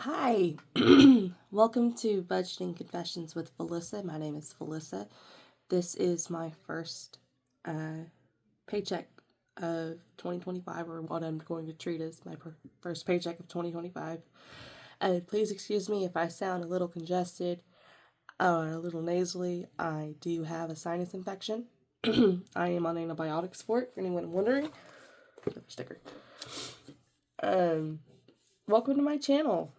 Hi, welcome to Budgeting Confessions with Felissa. My name is Felissa. This is my first paycheck of 2025, or what I'm going to treat as my first paycheck of 2025. Please excuse me if I sound a little congested or a little nasally. I do have a sinus infection. I am on antibiotics for it, for anyone wondering. Sticker. Welcome to my channel.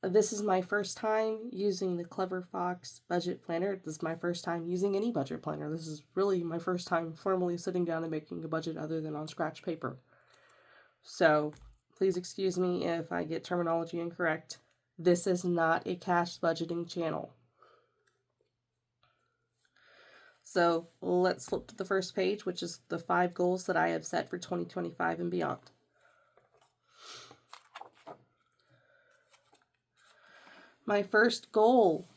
This is my first time using the Clever Fox budget planner. This is my first time using any budget planner. This is really my first time formally sitting down and making a budget other than on scratch paper. So please excuse me if I get terminology incorrect. This is not a cash budgeting channel. So let's flip to the first page, which is the 5 goals that I have set for 2025 and beyond. My first goal,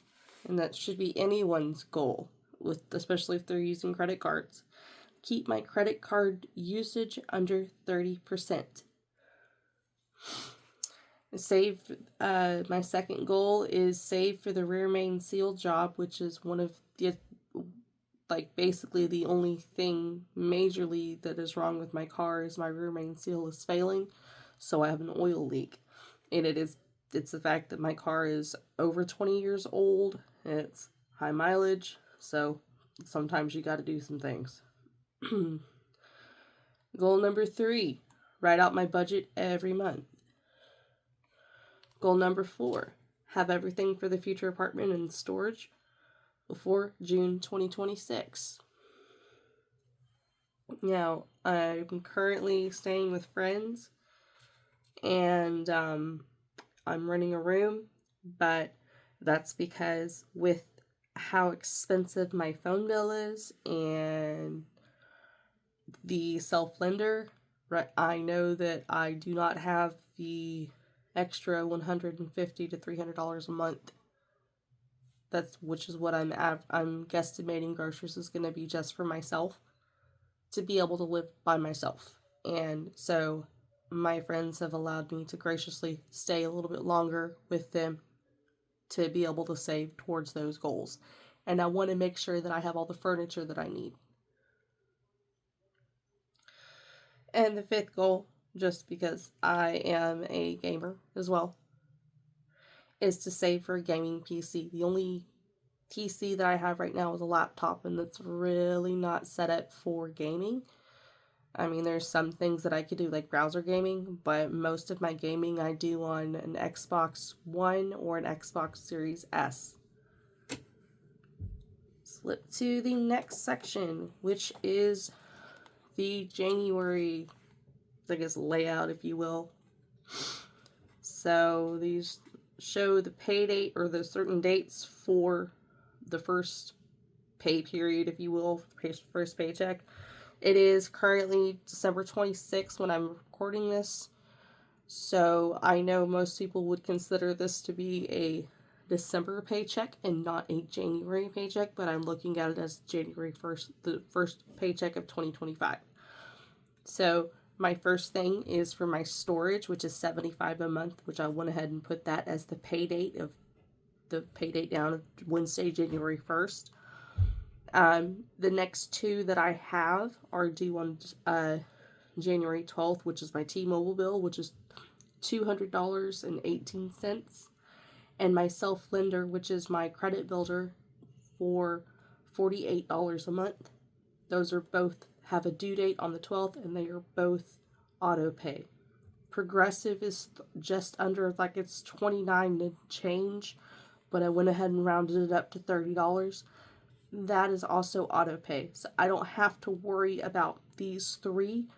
and that should be anyone's goal, especially if they're using credit cards, keep my credit card usage under 30%. My second goal is save for the rear main seal job, which is one of the, basically the only thing majorly that is wrong with my car is my rear main seal is failing, so I have an oil leak, and it's the fact that my car is over 20 years old and it's high mileage, so sometimes you got to do some things. Goal number 3, write out my budget every month. Goal number 4, have everything for the future apartment in storage before June 2026. Now, I'm currently staying with friends, and I'm renting a room, but that's because with how expensive my phone bill is and the self-lender, right, I know that I do not have the extra $150 to $300 a month. Which is what I'm guesstimating groceries is going to be just for myself to be able to live by myself. And so my friends have allowed me to graciously stay a little bit longer with them to be able to save towards those goals. And I want to make sure that I have all the furniture that I need. And the 5th goal, just because I am a gamer as well, is to save for a gaming PC. The only PC that I have right now is a laptop, and that's really not set up for gaming. I mean, there's some things that I could do like browser gaming, but most of my gaming I do on an Xbox One or an Xbox Series S. Flip to the next section, which is the January, I guess, layout, if you will. So these show the pay date or the certain dates for the first pay period, if you will, first paycheck. It is currently December 26th when I'm recording this, so I know most people would consider this to be a December paycheck and not a January paycheck, but I'm looking at it as January 1st, the first paycheck of 2025. So my first thing is for my storage, which is $75 a month, which I went ahead and put that as the pay date down of Wednesday, January 1st. The next 2 that I have are due on January 12th, which is my T-Mobile bill, which is $200.18, and my self-lender, which is my credit builder, for $48 a month. Those are both have a due date on the 12th, and they are both auto pay. Progressive is just under, it's $29 and change, but I went ahead and rounded it up to $30. That is also auto pay, so I don't have to worry about these 3.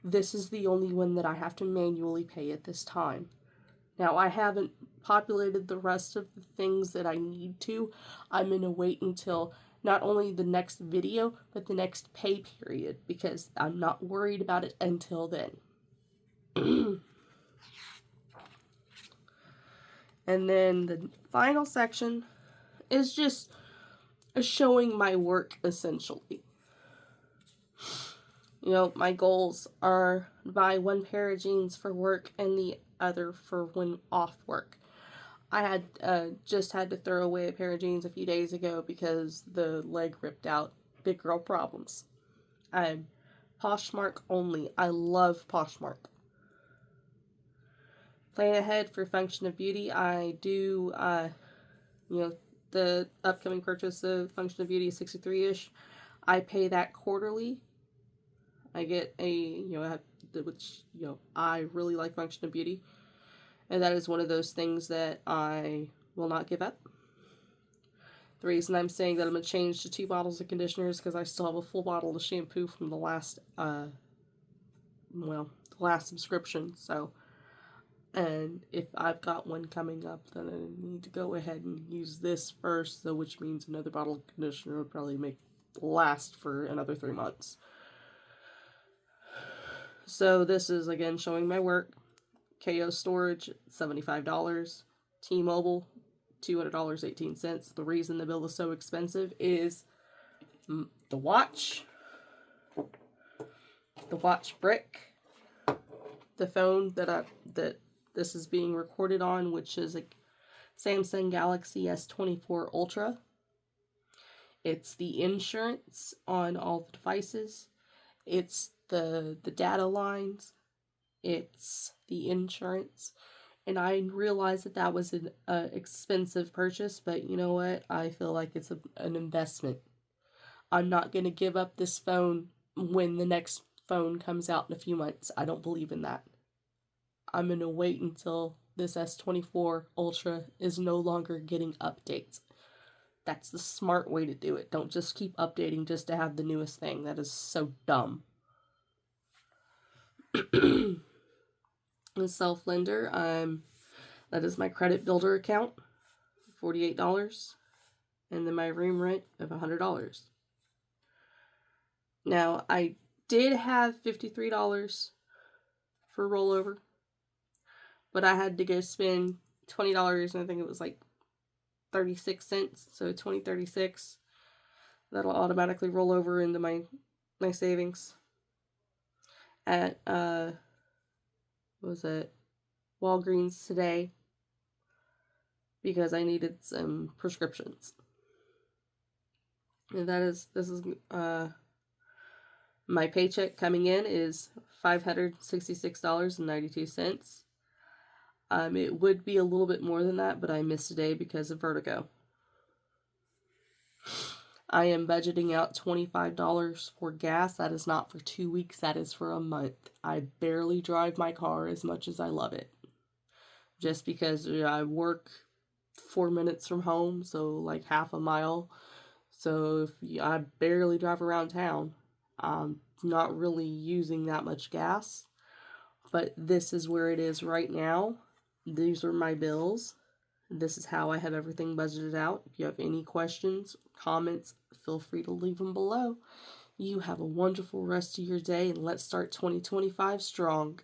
This is the only one that I have to manually pay at this time. Now, I haven't populated the rest of the things that I need to. I'm going to wait until not only the next video, but the next pay period, because I'm not worried about it until then. And then the final section is just showing my work, essentially. You know, my goals are buy 1 pair of jeans for work and the other for when off work. I had just had to throw away a pair of jeans a few days ago because the leg ripped out. Big girl problems. I'm Poshmark only. I love Poshmark. Plan ahead for Function of Beauty. I do, the upcoming purchase of Function of Beauty is 63-ish. I pay that quarterly. I get I really like Function of Beauty. And that is one of those things that I will not give up. The reason I'm saying that I'm going to change to 2 bottles of conditioner is because I still have a full bottle of shampoo from the last subscription. So, and if I've got one coming up, then I need to go ahead and use this first, so which means another bottle of conditioner would probably last for another 3 months. So this is again showing my work. KO storage, $75. T-Mobile, $200.18. The reason the bill is so expensive is the watch brick, the phone that this is being recorded on, which is a Samsung Galaxy S24 Ultra. It's the insurance on all the devices. It's the data lines. It's the insurance. And I realized that was an expensive purchase, but you know what? I feel like it's an investment. I'm not going to give up this phone when the next phone comes out in a few months. I don't believe in that. I'm going to wait until this S24 Ultra is no longer getting updates. That's the smart way to do it. Don't just keep updating just to have the newest thing. That is so dumb. The self-lender, that is my credit builder account, $48, and then my room rent of $100. Now, I did have $53 for rollover, but I had to go spend $20, and I think it was like 36 cents, so $20.36. That'll automatically roll over into my savings at Walgreens today, because I needed some prescriptions. And this is my paycheck coming in is $566.92. It would be a little bit more than that, but I missed a day because of vertigo. I am budgeting out $25 for gas. That is not for 2 weeks. That is for a month. I barely drive my car as much as I love it. Just because I work 4 minutes from home, so like half a mile. So I barely drive around town. I'm not really using that much gas. But this is where it is right now. These are my bills. This is how I have everything budgeted out. If you have any questions, comments, feel free to leave them below. You have a wonderful rest of your day, and let's start 2025 strong.